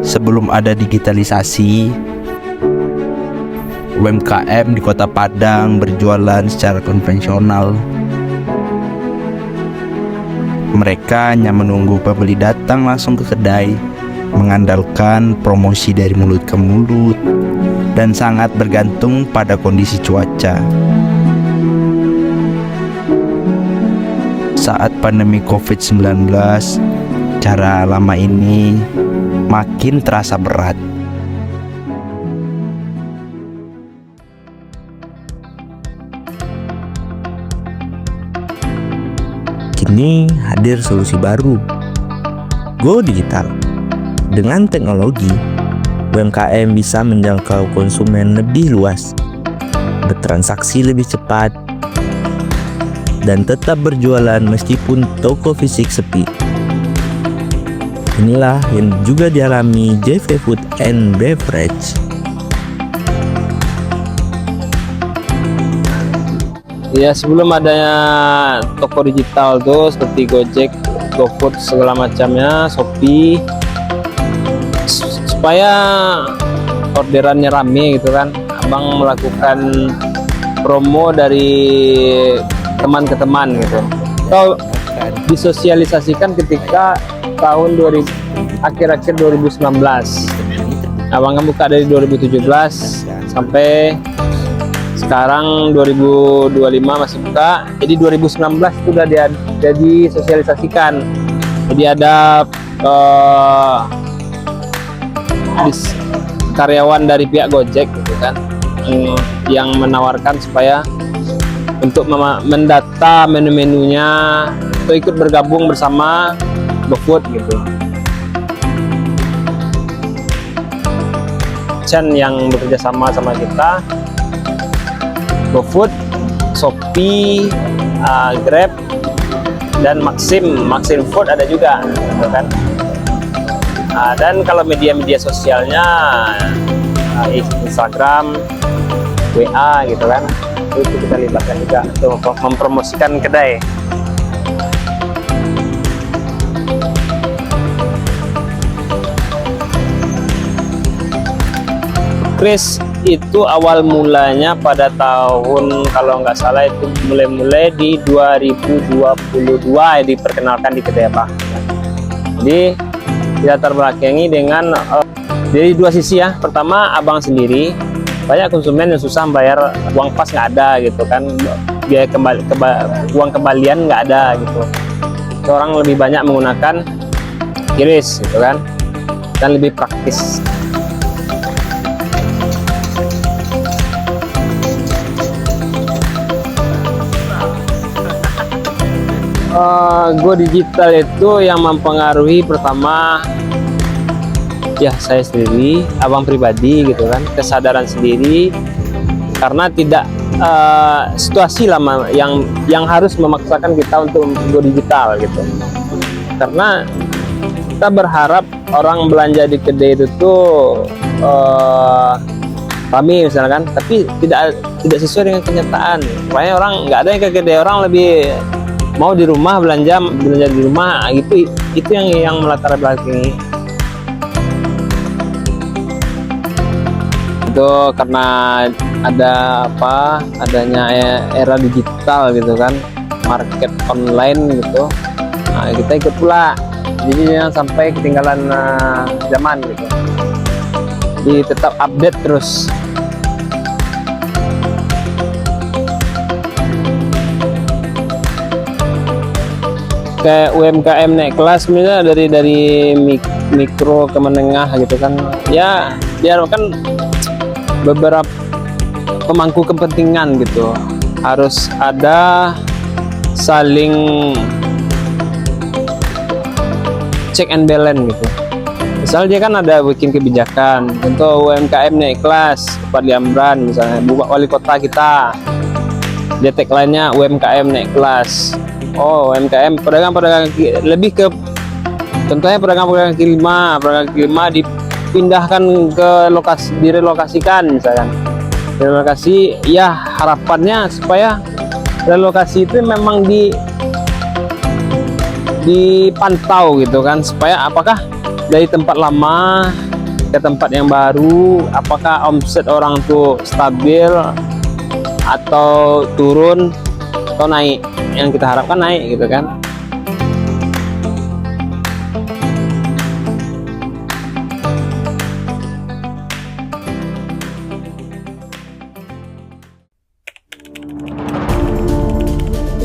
Sebelum ada digitalisasi, UMKM di Kota Padang berjualan secara konvensional. Mereka hanya menunggu pembeli datang langsung ke kedai, mengandalkan promosi dari mulut ke mulut, dan sangat bergantung pada kondisi cuaca. Saat pandemi COVID-19, cara lama ini makin terasa berat. Kini hadir solusi baru, Go Digital. Dengan teknologi, UMKM bisa menjangkau konsumen lebih luas, bertransaksi lebih cepat, dan tetap berjualan meskipun toko fisik sepi. Inilah yang juga dialami JV Food and Beverage. Ya, sebelum adanya toko digital tuh seperti Gojek, GoFood segala macamnya, Shopee, supaya orderannya rame gitu kan, abang melakukan promo dari teman ke teman gitu, atau disosialisasikan ketika tahun akhir-akhir 2019. Abang kan buka dari 2017 sampai sekarang 2025 masih buka. Jadi 2019 sudah jadi sosialisasikan. Jadi ada karyawan dari pihak Gojek gitu kan, yang menawarkan supaya untuk mendata menu-menunya atau ikut bergabung bersama GoFood gitu. Chen yang bekerja sama kita, GoFood, Shopee, Grab, dan Maxim Food ada juga, gitu kan. Dan kalau media-media sosialnya, Instagram, WA, gitu kan, itu kita libatkan juga untuk mempromosikan kedai. Chris, itu awal mulanya pada tahun, kalau nggak salah itu mulai di 2022 diperkenalkan di kedai Abang. Jadi latar belakangi dengan dari dua sisi ya. Pertama, abang sendiri, banyak konsumen yang susah bayar uang pas, nggak ada gitu kan, biaya uang kembalian nggak ada gitu. Orang lebih banyak menggunakan QRIS gitu kan, dan lebih praktis. Go Digital itu yang mempengaruhi pertama ya saya sendiri, abang pribadi gitu kan, kesadaran sendiri, karena tidak situasi lama yang harus memaksakan kita untuk go digital gitu. Karena kita berharap orang belanja di kedai itu tuh rame misalkan, tapi tidak sesuai dengan kenyataan. Makanya orang nggak ada yang ke kedai, orang lebih mau di rumah belanja di rumah gitu. Itu yang melatar belakangi itu, karena adanya era digital gitu kan, market online gitu. Nah, kita ikut pula, jadi jangan sampai ketinggalan zaman gitu. Jadi tetap update terus. Kayak UMKM naik kelas misalnya dari mikro ke menengah gitu kan ya, diharapkan beberapa pemangku kepentingan gitu harus ada saling check and balance gitu. Misalnya dia kan ada bikin kebijakan untuk UMKM naik kelas, Fadli Amran misalnya, wali kota kita, dia tagline-nya UMKM naik kelas. Oh, UMKM pedagang lebih ke, contohnya pedagang kaki lima dipindahkan ke lokasi, direlokasikan misalkan. Relokasi ya, harapannya supaya relokasi itu memang dipantau gitu kan, supaya apakah dari tempat lama ke tempat yang baru, apakah omset orang tuh stabil atau turun atau naik. Yang kita harapkan naik gitu kan.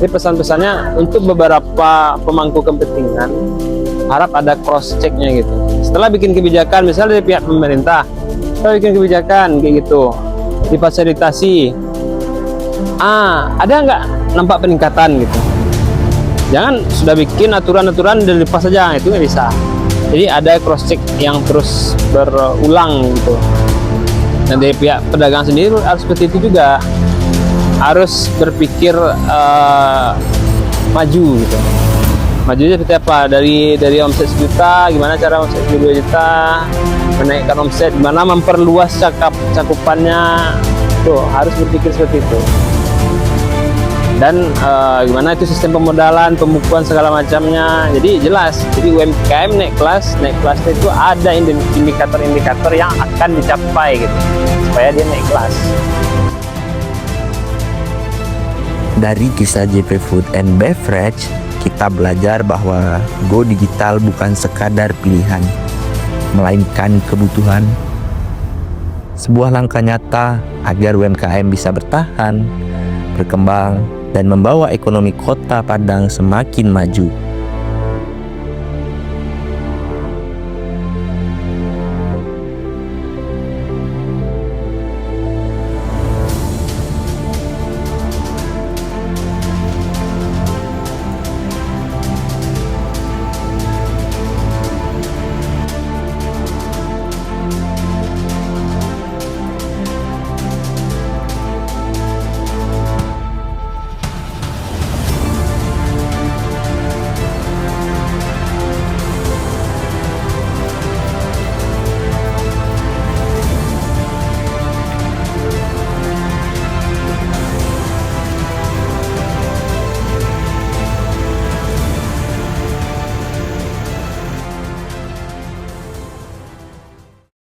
Jadi pesan-pesannya untuk beberapa pemangku kepentingan, harap ada cross checknya gitu. Setelah bikin kebijakan, misalnya dari pihak pemerintah, setelah bikin kebijakan kayak gitu, difasilitasi, ada nggak nampak peningkatan gitu. Jangan sudah bikin aturan-aturan dan lepas saja, itu nggak bisa. Jadi ada cross check yang terus berulang gitu. Dan dari pihak pedagang sendiri harus seperti itu juga, harus berpikir maju gitu. Majunya seperti apa? Dari omset 1 juta, gimana cara omset 2 juta, menaikkan omset, gimana memperluas cakupannya, tuh harus berpikir seperti itu. Dan gimana itu sistem pemodalan, pembukuan segala macamnya. Jadi jelas. Jadi UMKM naik kelas itu ada indikator-indikator yang akan dicapai gitu, supaya dia naik kelas. Dari kisah JV Food and Beverage, kita belajar bahwa go digital bukan sekadar pilihan, melainkan kebutuhan. Sebuah langkah nyata agar UMKM bisa bertahan, berkembang, dan membawa ekonomi Kota Padang semakin maju.